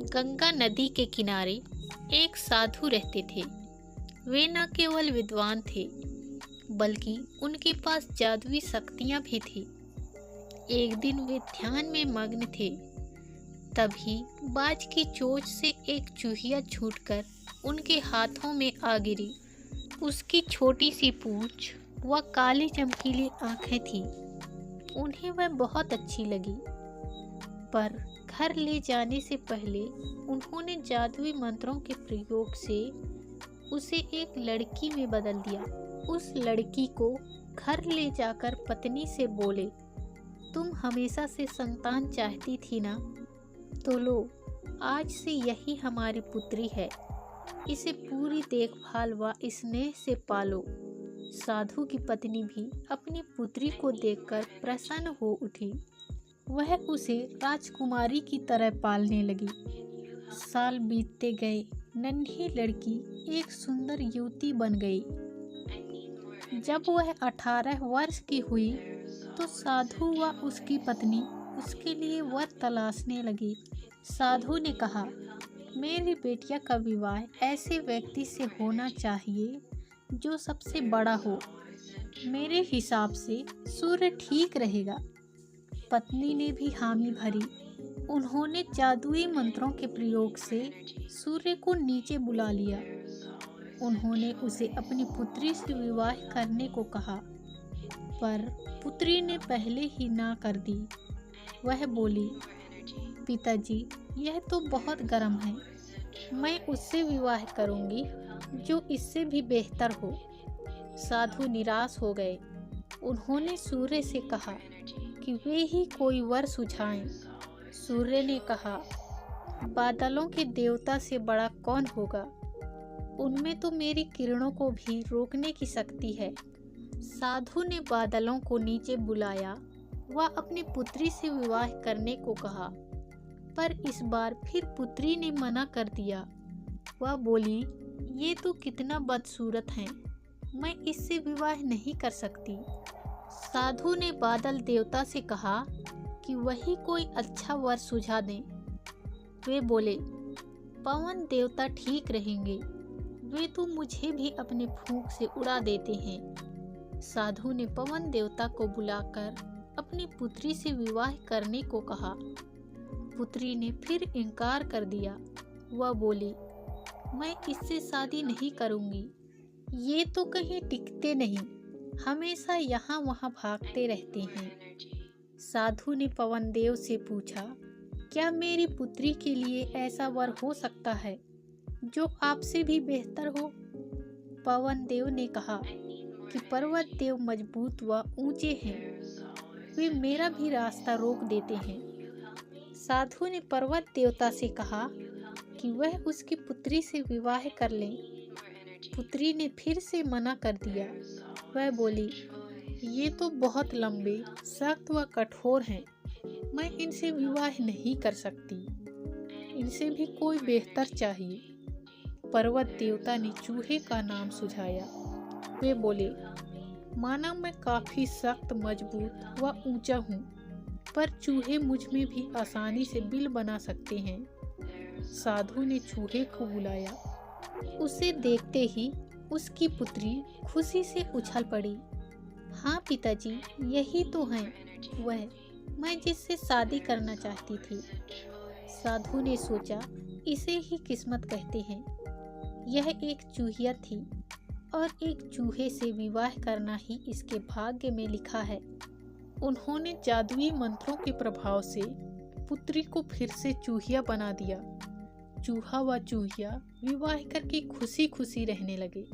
गंगा नदी के किनारे एक साधु रहते थे। वे न केवल विद्वान थे, बल्कि उनके पास जादुई शक्तियां भी थी। एक दिन वे ध्यान में मग्न थे, तभी बाज की चोंच से एक चूहिया छूटकर उनके हाथों में आ गिरी। उसकी छोटी सी पूंछ व काली चमकीली आंखें थीं। उन्हें वह बहुत अच्छी लगी, पर घर ले जाने से पहले उन्होंने जादुई मंत्रों के प्रयोग से उसे एक लड़की में बदल दिया। उस लड़की को घर ले जाकर पत्नी से बोले, तुम हमेशा से संतान चाहती थी ना, तो लो, आज से यही हमारी पुत्री है। इसे पूरी देखभाल व स्नेह से पालो। साधु की पत्नी भी अपनी पुत्री को देखकर प्रसन्न हो उठी। वह उसे राजकुमारी की तरह पालने लगी। साल बीतते गए, नन्ही लड़की एक सुंदर युवती बन गई। जब वह 18 वर्ष की हुई तो साधु व उसकी पत्नी उसके लिए वर तलाशने लगी। साधु ने कहा, मेरी बेटिया का विवाह ऐसे व्यक्ति से होना चाहिए जो सबसे बड़ा हो। मेरे हिसाब से सूर्य ठीक रहेगा। पत्नी ने भी हामी भरी। उन्होंने जादुई मंत्रों के प्रयोग से सूर्य को नीचे बुला लिया। उन्होंने उसे अपनी पुत्री से विवाह करने को कहा, पर पुत्री ने पहले ही ना कर दी। वह बोली, पिताजी, यह तो बहुत गर्म है। मैं उससे विवाह करूंगी जो इससे भी बेहतर हो। साधु निराश हो गए। उन्होंने सूर्य से कहा कि वे ही कोई वर सुझाएं। सूर्य ने कहा, बादलों के देवता से बड़ा कौन होगा? उनमें तो मेरी किरणों को भी रोकने की शक्ति है। साधु ने बादलों को नीचे बुलाया व अपनी पुत्री से विवाह करने को कहा, पर इस बार फिर पुत्री ने मना कर दिया। वह बोली, ये तो कितना बदसूरत है, मैं इससे विवाह नहीं कर सकती। साधु ने बादल देवता से कहा कि वही कोई अच्छा वर सुझा दें। वे बोले, पवन देवता ठीक रहेंगे, वे तो मुझे भी अपने फूंक से उड़ा देते हैं। साधु ने पवन देवता को बुलाकर अपनी पुत्री से विवाह करने को कहा। पुत्री ने फिर इनकार कर दिया। वह बोली, मैं इससे शादी नहीं करूंगी। ये तो कहीं टिकते नहीं, हमेशा यहाँ वहाँ भागते रहते हैं। साधु ने पवन देव से पूछा, क्या मेरी पुत्री के लिए ऐसा वर हो सकता है जो आपसे भी बेहतर हो? पवन देव ने कहा कि पर्वत देव मजबूत व ऊंचे हैं, वे मेरा भी रास्ता रोक देते हैं। साधु ने पर्वत देवता से कहा कि वह उसकी पुत्री से विवाह कर लें। पुत्री ने फिर से मना कर दिया। वह बोली, ये तो बहुत लंबे, सख्त व कठोर हैं, मैं इनसे विवाह नहीं कर सकती। इनसे भी कोई बेहतर चाहिए। पर्वत देवता ने चूहे का नाम सुझाया। वे बोले, माना मैं काफी सख्त, मजबूत व ऊंचा हूँ, पर चूहे मुझ में भी आसानी से बिल बना सकते हैं। साधु ने चूहे को बुलाया। उसे देखते ही उसकी पुत्री खुशी से उछल पड़ी। हाँ पिताजी, यही तो है वह, मैं जिससे शादी करना चाहती थी। साधु ने सोचा, इसे ही किस्मत कहते हैं। यह एक चूहिया थी और एक चूहे से विवाह करना ही इसके भाग्य में लिखा है। उन्होंने जादुई मंत्रों के प्रभाव से पुत्री को फिर से चूहिया बना दिया। चूहा व चूहिया विवाह करके खुशी खुशी रहने लगे।